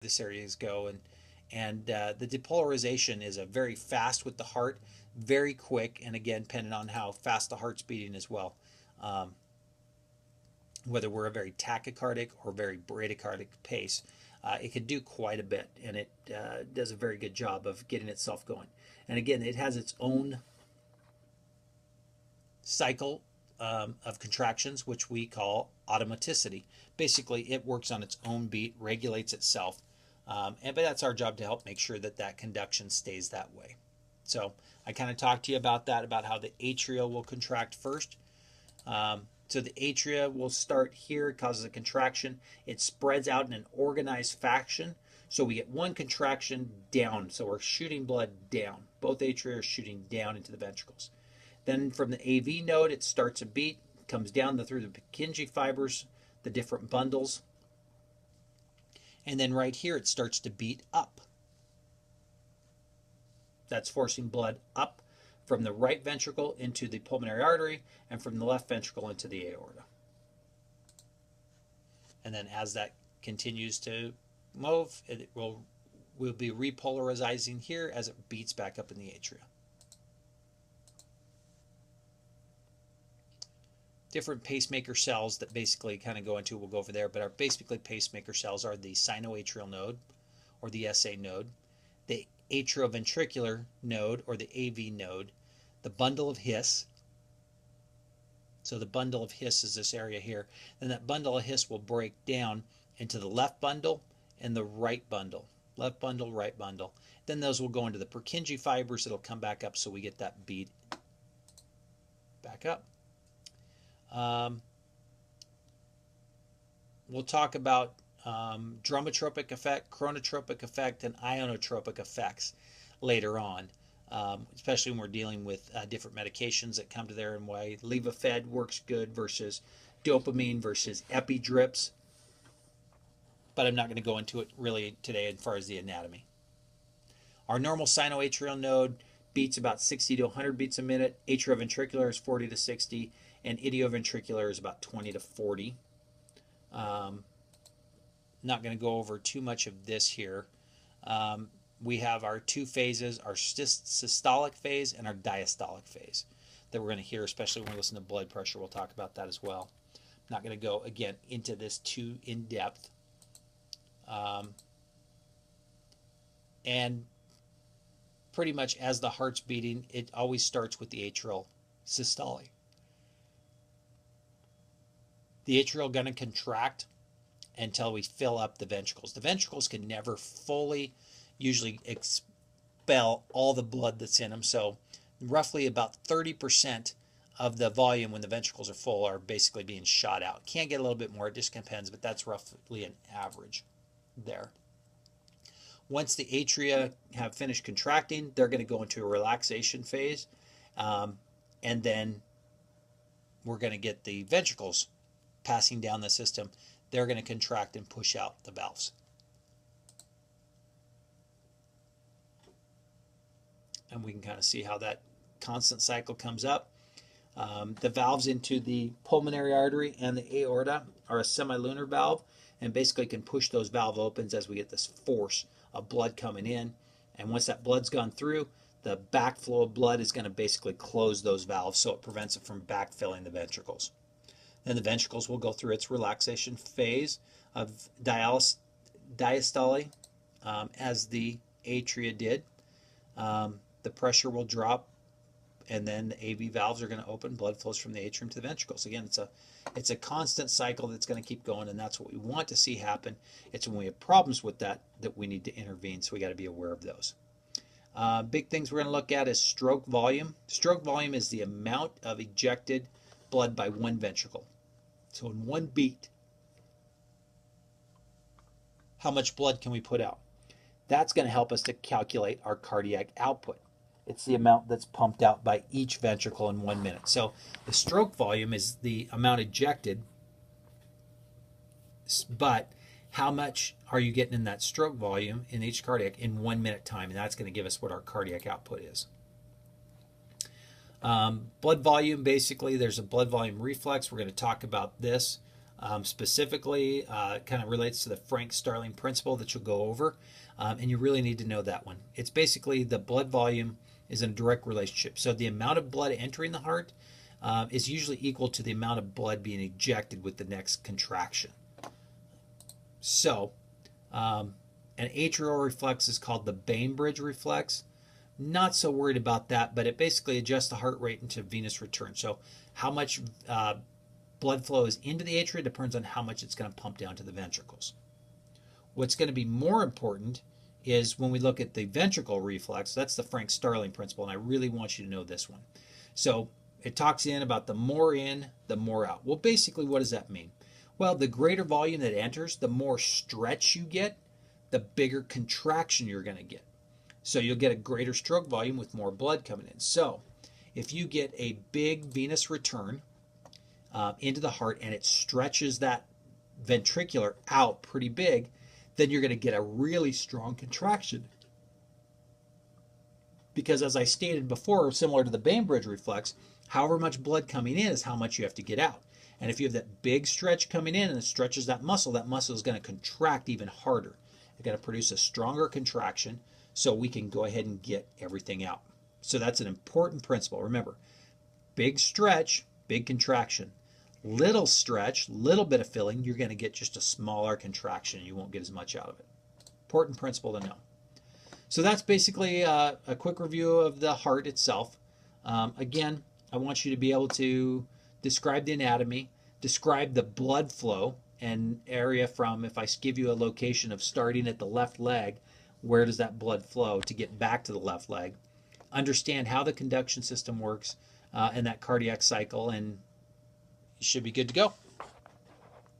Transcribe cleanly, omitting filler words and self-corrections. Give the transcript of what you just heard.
this areas go, and the depolarization is a very fast with the heart, very quick, and again, depending on how fast the heart's beating as well. Um, Whether we're a very tachycardic or very bradycardic pace, it can do quite a bit, and it does a very good job of getting itself going. And again, it has its own cycle of contractions, which we call automaticity. Basically, it works on its own beat, regulates itself, but that's our job to help make sure that that conduction stays that way. So I kind of talked to you about that, about how the atria will contract first. So the atria will start here, it causes a contraction. It spreads out in an organized fashion. So we get one contraction down. So we're shooting blood down. Both atria are shooting down into the ventricles. Then from the AV node, it starts a beat, comes down through the Purkinje fibers, the different bundles. And then right here, it starts to beat up. That's forcing blood up from the right ventricle into the pulmonary artery and from the left ventricle into the aorta. And then as that continues to move, it will be repolarizing here as it beats back up in the atria. Different pacemaker cells that basically kind of go into, we'll go over there, but our basically pacemaker cells are the sinoatrial node or the SA node, the atrioventricular node or the AV node, the bundle of His. So the bundle of His is this area here. Then that bundle of His will break down into the left bundle and the right bundle. Left bundle, right bundle. Then those will go into the Purkinje fibers. It'll come back up so we get that beat back up. We'll talk about dromotropic effect, chronotropic effect, and ionotropic effects later on, especially when we're dealing with different medications that come to there and why Levophed works good versus dopamine versus epidrips. But I'm not going to go into it really today as far as the anatomy. Our normal sinoatrial node beats about 60 to 100 beats a minute. Atrioventricular is 40 to 60. And idioventricular is about 20 to 40. Not going to go over too much of this here. We have our two phases, our systolic phase and our diastolic phase that we're going to hear, especially when we listen to blood pressure. We'll talk about that as well. I'm not going to go, again, into this too in depth. And pretty much as the heart's beating, it always starts with the atrial systole. The atrial going to contract until we fill up the ventricles. The ventricles can never fully usually expel all the blood that's in them. So roughly about 30% of the volume when the ventricles are full are basically being shot out. Can't get a little bit more, it just depends, but that's roughly an average there. Once the atria have finished contracting, they're going to go into a relaxation phase. And then we're going to get the ventricles passing down the system. They're going to contract and push out the valves. And we can kind of see how that constant cycle comes up. The valves into the pulmonary artery and the aorta are a semilunar valve and basically can push those valve opens as we get this force of blood coming in. And once that blood's gone through, the backflow of blood is going to basically close those valves so it prevents it from backfilling the ventricles. Then the ventricles will go through its relaxation phase of diastole as the atria did. The pressure will drop and then the AV valves are going to open. Blood flows from the atrium to the ventricles. Again, it's a constant cycle that's going to keep going, and that's what we want to see happen. It's when we have problems with that we need to intervene, so we got to be aware of those. Big things we're going to look at is stroke volume. Stroke volume is the amount of ejected blood by one ventricle. So in one beat, how much blood can we put out? That's going to help us to calculate our cardiac output. It's the amount that's pumped out by each ventricle in 1 minute. So the stroke volume is the amount ejected, but how much are you getting in that stroke volume in each cardiac in 1 minute time? And that's going to give us what our cardiac output is. Blood volume, basically, there's a blood volume reflex. We're going to talk about this Specifically, kind of relates to the Frank-Starling principle that you'll go over, and you really need to know that one. It's basically the blood volume is in a direct relationship. So the amount of blood entering the heart is usually equal to the amount of blood being ejected with the next contraction. So an atrial reflex is called the Bainbridge reflex. Not so worried about that, but it basically adjusts the heart rate into venous return. So how much blood flow is into the atria depends on how much it's going to pump down to the ventricles. What's going to be more important is when we look at the ventricle reflex. That's the Frank-Starling principle, and I really want you to know this one. So it talks about the more in, the more out. Well, basically, what does that mean? Well, the greater volume that enters, the more stretch you get, the bigger contraction you're going to get. So you'll get a greater stroke volume with more blood coming in. So if you get a big venous return into the heart and it stretches that ventricular out pretty big, then you're going to get a really strong contraction. Because as I stated before, similar to the Bainbridge reflex, however much blood coming in is how much you have to get out. And if you have that big stretch coming in and it stretches that muscle is going to contract even harder. It's going to produce a stronger contraction so we can go ahead and get everything out. So that's an important principle. Remember, big stretch, big contraction. Little stretch, little bit of filling, you're going to get just a smaller contraction. You won't get as much out of it. Important principle to know. So that's basically a quick review of the heart itself. Again, I want you to be able to describe the anatomy, describe the blood flow and area from, if I give you a location of starting at the left leg, where does that blood flow to get back to the left leg? Understand how the conduction system works and that cardiac cycle, and you should be good to go.